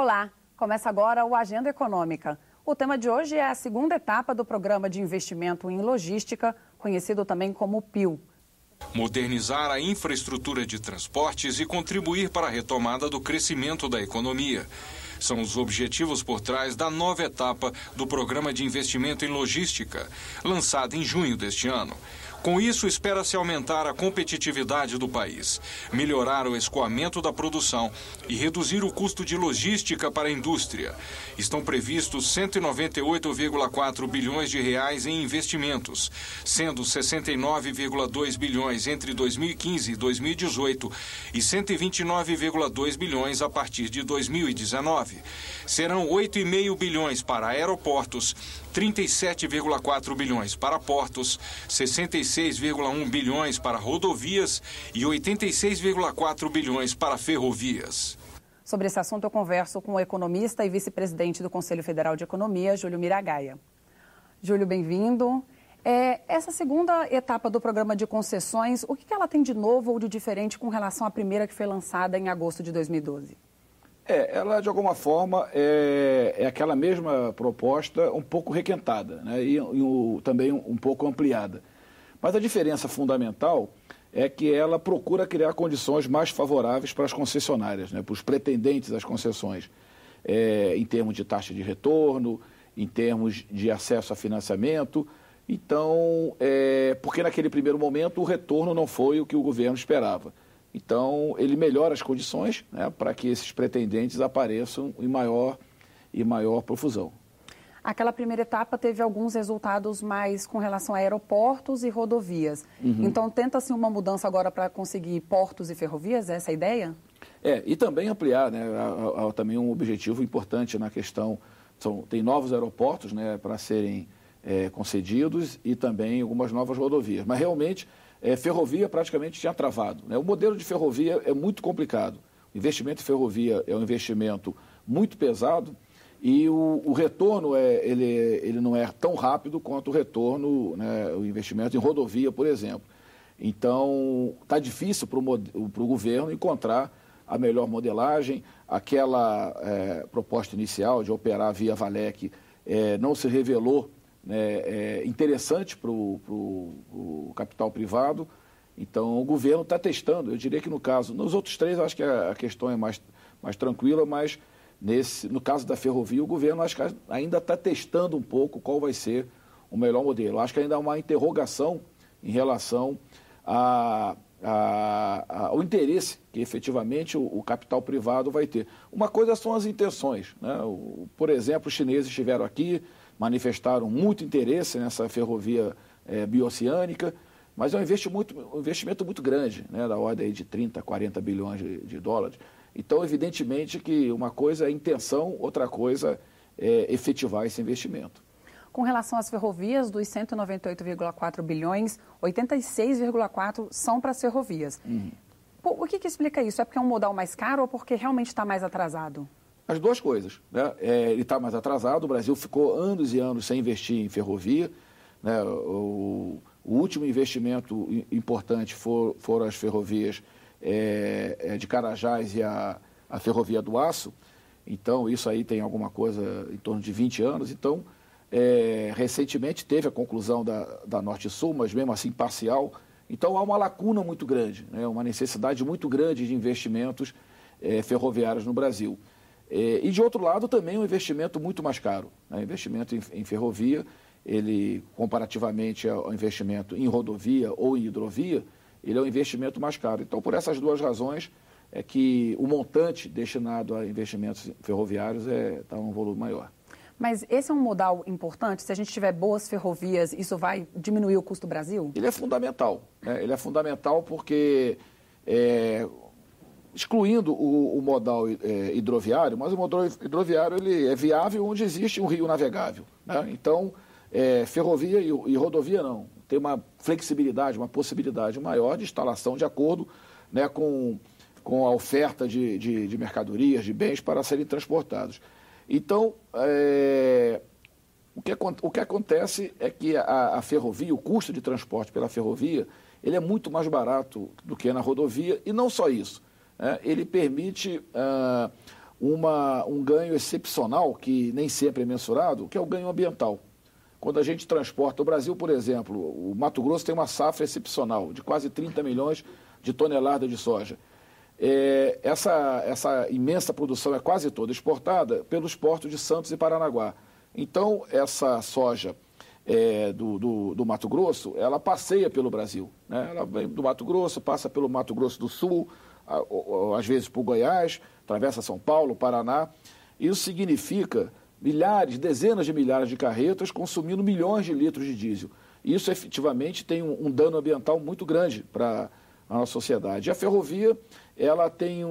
Olá, começa agora o Agenda Econômica. O tema de hoje é a segunda etapa do Programa de Investimento em Logística, conhecido também como PIL. Modernizar a infraestrutura de transportes e contribuir para a retomada do crescimento da economia. São os objetivos por trás da nova etapa do Programa de Investimento em Logística, lançado em junho deste ano. Com isso, espera-se aumentar a competitividade do país, melhorar o escoamento da produção e reduzir o custo de logística para a indústria. Estão previstos 198,4 bilhões de reais em investimentos, sendo 69,2 bilhões entre 2015 e 2018 e 129,2 bilhões a partir de 2019. Serão 8,5 bilhões para aeroportos, 37,4 bilhões para portos, 66,1 bilhões para rodovias e 86,4 bilhões para ferrovias. Sobre esse assunto eu converso com o economista e vice-presidente do Conselho Federal de Economia, Júlio Miragaia. Júlio, bem-vindo. Essa segunda etapa do programa de concessões, o que ela tem de novo ou de diferente com relação à primeira que foi lançada em agosto de 2012? Ela, de alguma forma, é aquela mesma proposta um pouco requentada, né? e também um pouco ampliada. Mas a diferença fundamental é que ela procura criar condições mais favoráveis para as concessionárias, né? Para os pretendentes às concessões, em termos de taxa de retorno, em termos de acesso a financiamento. Então, porque naquele primeiro momento o retorno não foi o que o governo esperava. Então, ele melhora as condições, né, para que esses pretendentes apareçam em maior profusão. Aquela primeira etapa teve alguns resultados mais com relação a aeroportos e rodovias. Então, tenta-se uma mudança agora para conseguir portos e ferrovias? É essa a ideia? E também ampliar, né, há também um objetivo importante na questão. Tem novos aeroportos, né, para serem concedidos e também algumas novas rodovias. Mas, realmente, ferrovia praticamente tinha travado, né? O modelo de ferrovia é muito complicado. O investimento em ferrovia é um investimento muito pesado e o retorno ele não é tão rápido quanto o retorno, né, o investimento em rodovia, por exemplo. Então, está difícil para o governo encontrar a melhor modelagem. Aquela proposta inicial de operar via Valec não se revelou interessante para o capital privado. Então, o governo está testando. Eu diria que nos outros três, acho que a questão é mais tranquila, mas no caso da ferrovia, o governo acho que ainda está testando um pouco qual vai ser o melhor modelo. Acho que ainda há uma interrogação em relação ao interesse que efetivamente o capital privado vai ter. Uma coisa são as intenções, né? Por exemplo, os chineses estiveram aqui, manifestaram muito interesse nessa ferrovia bioceânica, mas é um investimento muito grande, né, da ordem de 30, 40 bilhões de dólares. Então, evidentemente que uma coisa é intenção, outra coisa é efetivar esse investimento. Com relação às ferrovias, dos 198,4 bilhões, 86,4 são para as ferrovias. O que explica isso? É porque é um modal mais caro ou porque realmente está mais atrasado? As duas coisas, né? Ele está mais atrasado, o Brasil ficou anos e anos sem investir em ferrovia, né? O último investimento importante foram as ferrovias de Carajás e a Ferrovia do Aço. Então, isso aí tem alguma coisa em torno de 20 anos. Então, recentemente teve a conclusão da Norte-Sul, mas mesmo assim parcial. Então, há uma lacuna muito grande, né? Uma necessidade muito grande de investimentos ferroviários no Brasil. E, de outro lado, também um investimento muito mais caro, né? O investimento em ferrovia, ele, comparativamente ao investimento em rodovia ou em hidrovia, ele é um investimento mais caro. Então, por essas duas razões, é que o montante destinado a investimentos ferroviários está um volume maior. Mas esse é um modal importante? Se a gente tiver boas ferrovias, isso vai diminuir o custo do Brasil? Ele é fundamental, né? Ele é fundamental porque... excluindo o modal hidroviário, mas o modal hidroviário ele é viável onde existe um rio navegável, né? Então, ferrovia e rodovia não. Tem uma flexibilidade, uma possibilidade maior de instalação de acordo, né, com a oferta de mercadorias, de bens para serem transportados. Então, o que acontece é que a ferrovia, o custo de transporte pela ferrovia, ele é muito mais barato do que na rodovia, e não só isso. Ele permite um ganho excepcional, que nem sempre é mensurado, que é o ganho ambiental. Quando a gente transporta o Brasil, por exemplo, o Mato Grosso tem uma safra excepcional, de quase 30 milhões de toneladas de soja. Essa imensa produção é quase toda exportada pelos portos de Santos e Paranaguá. Então, essa soja do Mato Grosso, ela passeia pelo Brasil, né? Ela vem do Mato Grosso, passa pelo Mato Grosso do Sul, às vezes por Goiás, atravessa São Paulo, Paraná. Isso significa milhares, dezenas de milhares de carretas consumindo milhões de litros de diesel. Isso efetivamente tem um dano ambiental muito grande para a nossa sociedade. E a ferrovia, ela tem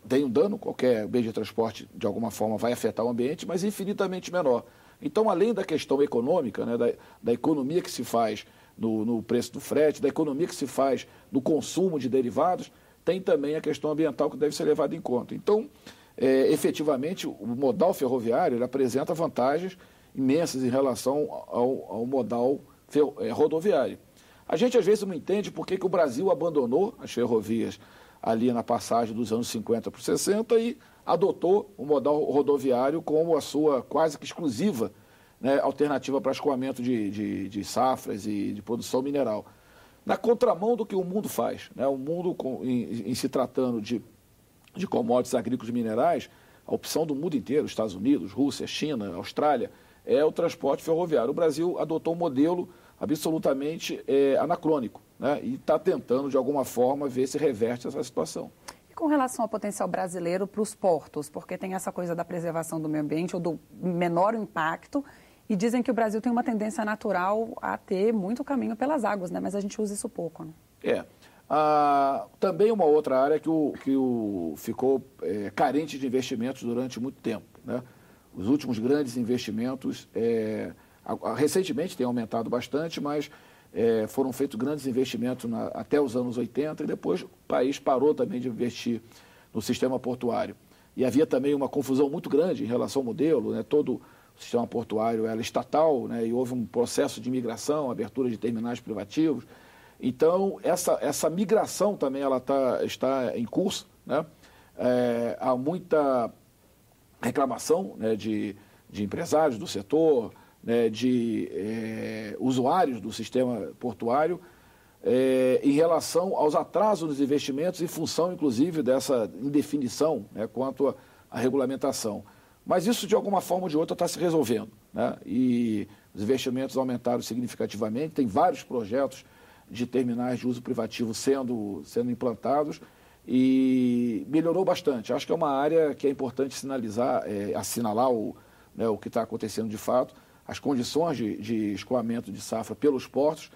tem um dano, qualquer meio de transporte de alguma forma vai afetar o ambiente, mas infinitamente menor. Então, além da questão econômica, né, da economia que se faz no preço do frete, da economia que se faz no consumo de derivados, tem também a questão ambiental que deve ser levada em conta. Então, efetivamente, o modal ferroviário ele apresenta vantagens imensas em relação ao modal rodoviário. A gente, às vezes, não entende por que o Brasil abandonou as ferrovias ali na passagem dos anos 50 para os 60 e adotou o modal rodoviário como a sua quase que exclusiva, né, alternativa para escoamento de safras e de produção mineral. Na contramão do que o mundo faz, né? O mundo, em se tratando de commodities agrícolas e minerais, a opção do mundo inteiro, Estados Unidos, Rússia, China, Austrália, é o transporte ferroviário. O Brasil adotou um modelo absolutamente anacrônico, né? E está tentando, de alguma forma, ver se reverte essa situação. E com relação ao potencial brasileiro para os portos, porque tem essa coisa da preservação do meio ambiente ou do menor impacto, e dizem que o Brasil tem uma tendência natural a ter muito caminho pelas águas, né? Mas a gente usa isso pouco, né? Também uma outra área que ficou carente de investimentos durante muito tempo, né? Os últimos grandes investimentos, recentemente tem aumentado bastante, mas foram feitos grandes investimentos até os anos 80 e depois o país parou também de investir no sistema portuário. E havia também uma confusão muito grande em relação ao modelo, né? Todo o sistema portuário era estatal, né? E houve um processo de migração, abertura de terminais privativos. Então, essa migração também ela está em curso, né? Há muita reclamação, né, de empresários do setor, né, de usuários do sistema portuário, em relação aos atrasos dos investimentos em função, inclusive, dessa indefinição, né, quanto à regulamentação. Mas isso, de alguma forma ou de outra, está se resolvendo, né? E os investimentos aumentaram significativamente, tem vários projetos de terminais de uso privativo sendo implantados e melhorou bastante. Acho que é uma área que é importante assinalar o que está acontecendo de fato. As condições de escoamento de safra pelos portos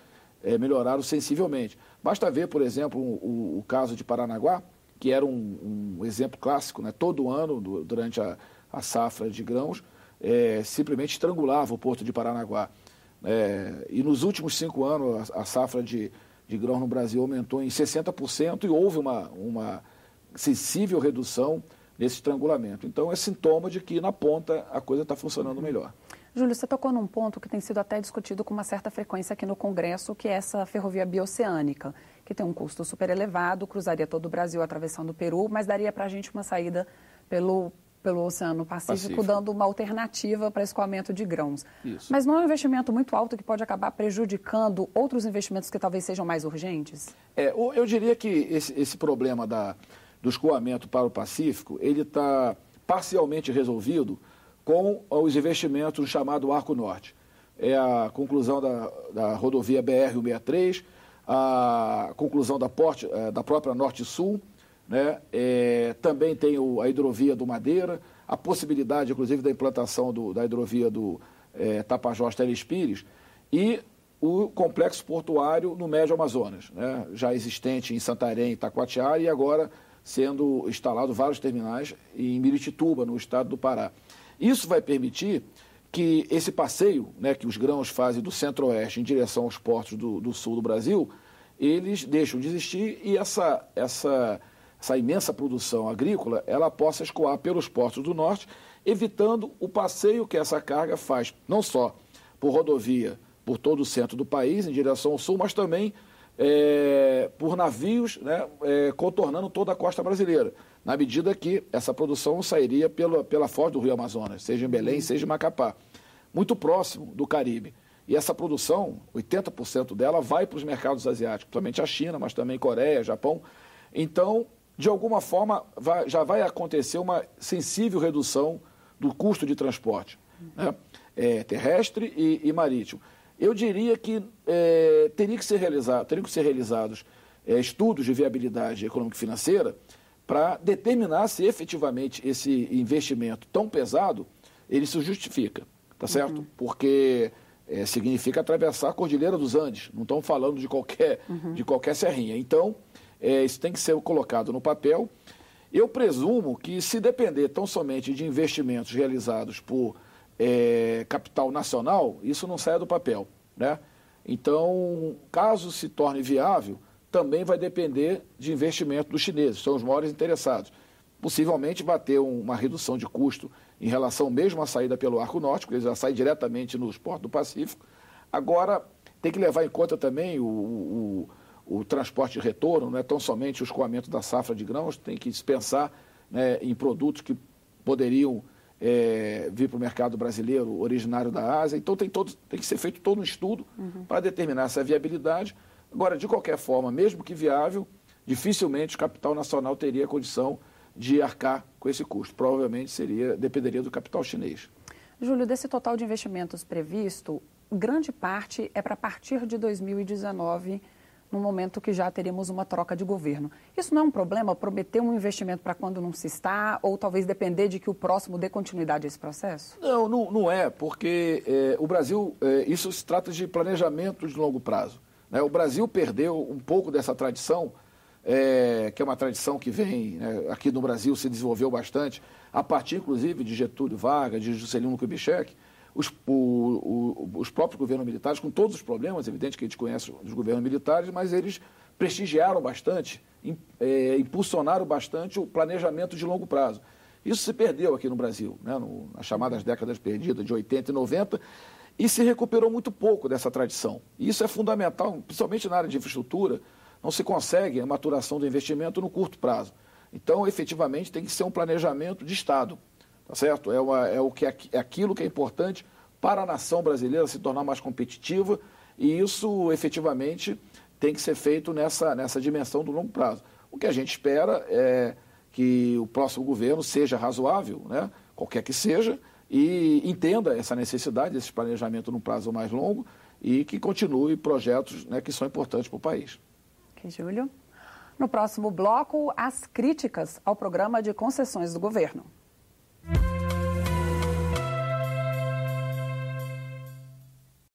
melhoraram sensivelmente. Basta ver, por exemplo, o caso de Paranaguá, que era um exemplo clássico, né? Todo ano, durante a safra de grãos, simplesmente estrangulava o porto de Paranaguá. E nos últimos 5 anos, a safra de grãos no Brasil aumentou em 60% e houve uma sensível redução nesse estrangulamento. Então, é sintoma de que, na ponta, a coisa está funcionando melhor. Júlio, você tocou num ponto que tem sido até discutido com uma certa frequência aqui no Congresso, que é essa ferrovia bioceânica, que tem um custo super elevado, cruzaria todo o Brasil atravessando o Peru, mas daria para a gente uma saída pelo Oceano Pacífico, dando uma alternativa para escoamento de grãos. Isso. Mas não é um investimento muito alto que pode acabar prejudicando outros investimentos que talvez sejam mais urgentes? Eu diria que esse problema do escoamento para o Pacífico, ele está parcialmente resolvido com os investimentos no chamado Arco Norte. É a conclusão da rodovia BR-163, a conclusão da própria Norte-Sul, né? Também tem a hidrovia do Madeira, a possibilidade, inclusive, da implantação da hidrovia do Tapajós-Teles Pires e o complexo portuário no Médio Amazonas, né? Já existente em Santarém e Itacoatiara e agora sendo instalado vários terminais em Miritituba, no estado do Pará. Isso vai permitir que esse passeio, né, que os grãos fazem do centro-oeste em direção aos portos do sul do Brasil, eles deixam de existir e essa imensa produção agrícola, ela possa escoar pelos portos do norte, evitando o passeio que essa carga faz, não só por rodovia, por todo o centro do país, em direção ao sul, mas também por navios, né, contornando toda a costa brasileira. na medida que essa produção sairia pela foz do Rio Amazonas, seja em Belém, seja em Macapá, muito próximo do Caribe. E essa produção, 80% dela vai para os mercados asiáticos, principalmente a China, mas também Coreia, Japão. Então, de alguma forma, já vai acontecer uma sensível redução do custo de transporte, né? Terrestre e marítimo. Eu diria que teriam que ser realizados estudos de viabilidade econômica e financeira para determinar se efetivamente esse investimento tão pesado, ele se justifica, tá certo? Porque significa atravessar a Cordilheira dos Andes, não estamos falando de qualquer serrinha. Então, isso tem que ser colocado no papel. Eu presumo que, se depender tão somente de investimentos realizados por capital nacional, isso não sai do papel, né? Então, caso se torne viável, também vai depender de investimento dos chineses, são os maiores interessados. Possivelmente vai ter uma redução de custo em relação mesmo à saída pelo Arco Norte, eles já saem diretamente nos portos do Pacífico. Agora, tem que levar em conta também o transporte de retorno, não é tão somente o escoamento da safra de grãos, tem que se pensar, né, em produtos que poderiam vir para o mercado brasileiro originário da Ásia. Então, tem que ser feito todo um estudo para determinar essa viabilidade. Agora, de qualquer forma, mesmo que viável, dificilmente o capital nacional teria condição de arcar com esse custo. Provavelmente dependeria do capital chinês. Júlio, desse total de investimentos previsto, grande parte é para partir de 2019, no momento que já teríamos uma troca de governo. Isso não é um problema, prometer um investimento para quando não se está, ou talvez depender de que o próximo dê continuidade a esse processo? Não é, porque o Brasil, isso se trata de planejamento de longo prazo, né? O Brasil perdeu um pouco dessa tradição, que é uma tradição que vem, né, aqui no Brasil se desenvolveu bastante, a partir, inclusive, de Getúlio Vargas, de Juscelino Kubitschek, os próprios governos militares, com todos os problemas, evidente que a gente conhece os governos militares, mas eles prestigiaram bastante, impulsionaram bastante o planejamento de longo prazo. Isso se perdeu aqui no Brasil, né, nas chamadas décadas perdidas de 80 e 90, e se recuperou muito pouco dessa tradição. E isso é fundamental, principalmente na área de infraestrutura. Não se consegue a maturação do investimento no curto prazo. Então, efetivamente, tem que ser um planejamento de Estado, tá certo? É aquilo que é importante para a nação brasileira se tornar mais competitiva, e isso, efetivamente, tem que ser feito nessa dimensão do longo prazo. O que a gente espera é que o próximo governo seja razoável, né? Qualquer que seja, e entenda essa necessidade desse planejamento num prazo mais longo e que continue projetos, né, que são importantes para o país. Ok, Júlio. No próximo bloco, as críticas ao programa de concessões do governo.